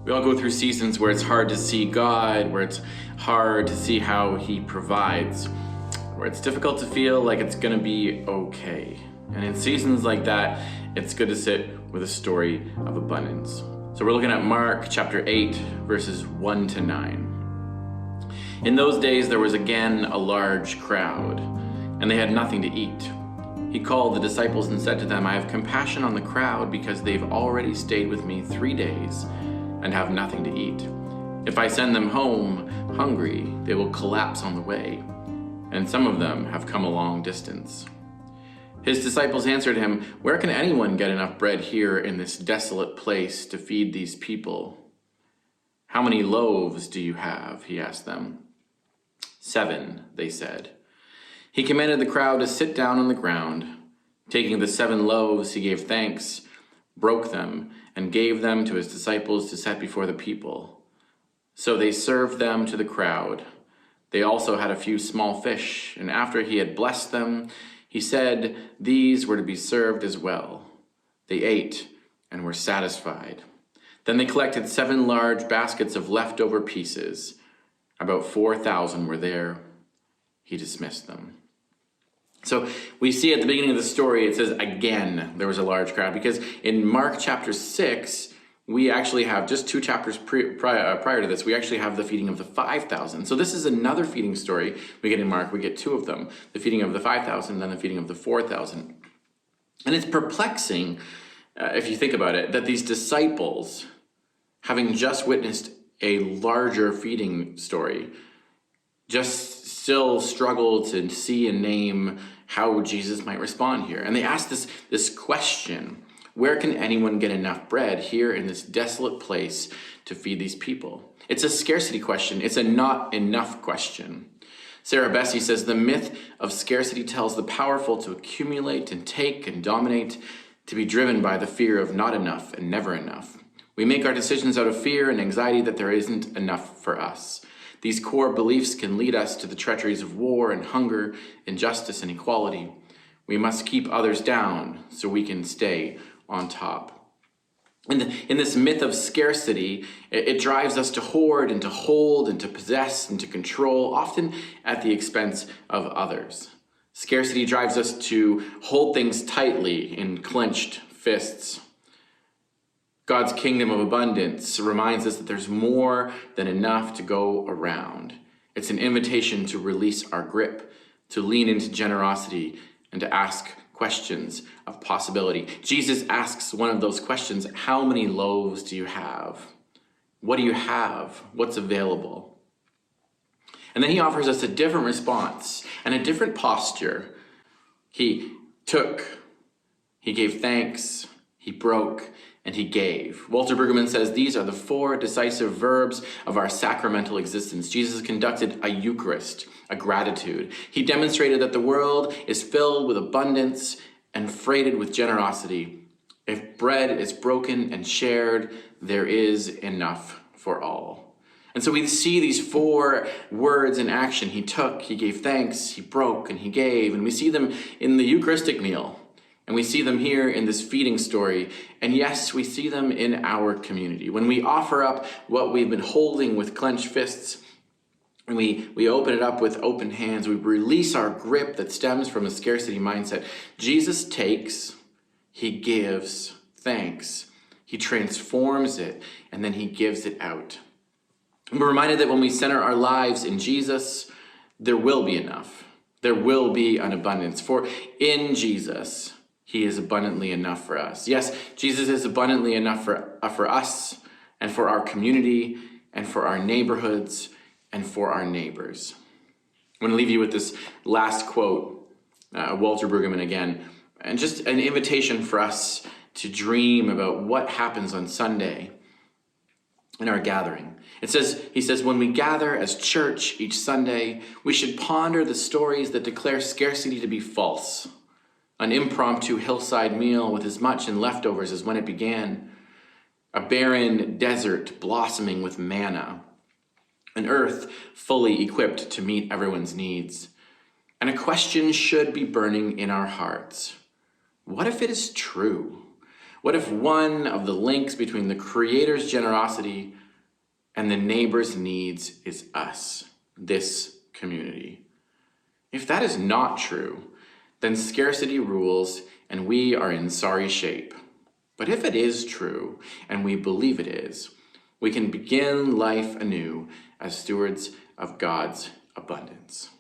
We all go through seasons where it's hard to see God, where it's hard to see how He provides, where it's difficult to feel like it's gonna be okay. And in seasons like that, it's good to sit with a story of abundance. So we're looking at Mark chapter 8, verses 1 to 9. In those days, there was again a large crowd, and they had nothing to eat. He called the disciples and said to them, "I have compassion on the crowd because they've already stayed with me 3 days and have nothing to eat. If I send them home hungry, they will collapse on the way, and some of them have come a long distance." His disciples answered him, "Where can anyone get enough bread here in this desolate place to feed these people?" "How many loaves do you have?" he asked them. 7, they said. He commanded the crowd to sit down on the ground. Taking the 7 loaves, he gave thanks, broke them, and gave them to his disciples to set before the people. So they served them to the crowd. They also had a few small fish, and after he had blessed them, he said these were to be served as well. They ate and were satisfied. Then they collected 7 large baskets of leftover pieces. About 4,000 were there. He dismissed them. So we see at the beginning of the story, it says, again, there was a large crowd, because in Mark chapter 6, we actually have just 2 chapters prior to this, we actually have the feeding of the 5,000. So this is another feeding story we get in Mark. We get 2 of them, the feeding of the 5,000, then the feeding of the 4,000. And it's perplexing, if you think about it, that these disciples, having just witnessed a larger feeding story, just still struggle to see and name how Jesus might respond here. And they ask this question: where can anyone get enough bread here in this desolate place to feed these people? It's a scarcity question. It's a not enough question. Sarah Bessey says, the myth of scarcity tells the powerful to accumulate and take and dominate, to be driven by the fear of not enough and never enough. We make our decisions out of fear and anxiety that there isn't enough for us. These core beliefs can lead us to the treacheries of war and hunger, injustice and equality. We must keep others down so we can stay on top. In this myth of scarcity, it drives us to hoard and to hold and to possess and to control, often at the expense of others. Scarcity drives us to hold things tightly in clenched fists. God's kingdom of abundance reminds us that there's more than enough to go around. It's an invitation to release our grip, to lean into generosity, and to ask questions of possibility. Jesus asks one of those questions: how many loaves do you have? What do you have? What's available? And then he offers us a different response and a different posture. He took, he gave thanks, he broke, and he gave. Walter Brueggemann says these are the 4 decisive verbs of our sacramental existence. Jesus conducted a Eucharist, a gratitude. He demonstrated that the world is filled with abundance and freighted with generosity. If bread is broken and shared, there is enough for all. And so we see these 4 words in action. He took, he gave thanks, he broke, and he gave. And we see them in the Eucharistic meal. And we see them here in this feeding story. And yes, we see them in our community. When we offer up what we've been holding with clenched fists, and we open it up with open hands, we release our grip that stems from a scarcity mindset. Jesus takes, he gives thanks, he transforms it, and then he gives it out. And we're reminded that when we center our lives in Jesus, there will be enough. There will be an abundance. For in Jesus, he is abundantly enough for us. Yes, Jesus is abundantly enough for us and for our community and for our neighborhoods and for our neighbors. I'm going to leave you with this last quote, Walter Brueggemann again, and just an invitation for us to dream about what happens on Sunday in our gathering. He says, when we gather as church each Sunday, we should ponder the stories that declare scarcity to be false. An impromptu hillside meal with as much in leftovers as when it began. A barren desert blossoming with manna. An earth fully equipped to meet everyone's needs. And a question should be burning in our hearts. What if it is true? What if one of the links between the Creator's generosity and the neighbor's needs is us, this community? If that is not true, then scarcity rules and we are in sorry shape. But if it is true, and we believe it is, we can begin life anew as stewards of God's abundance.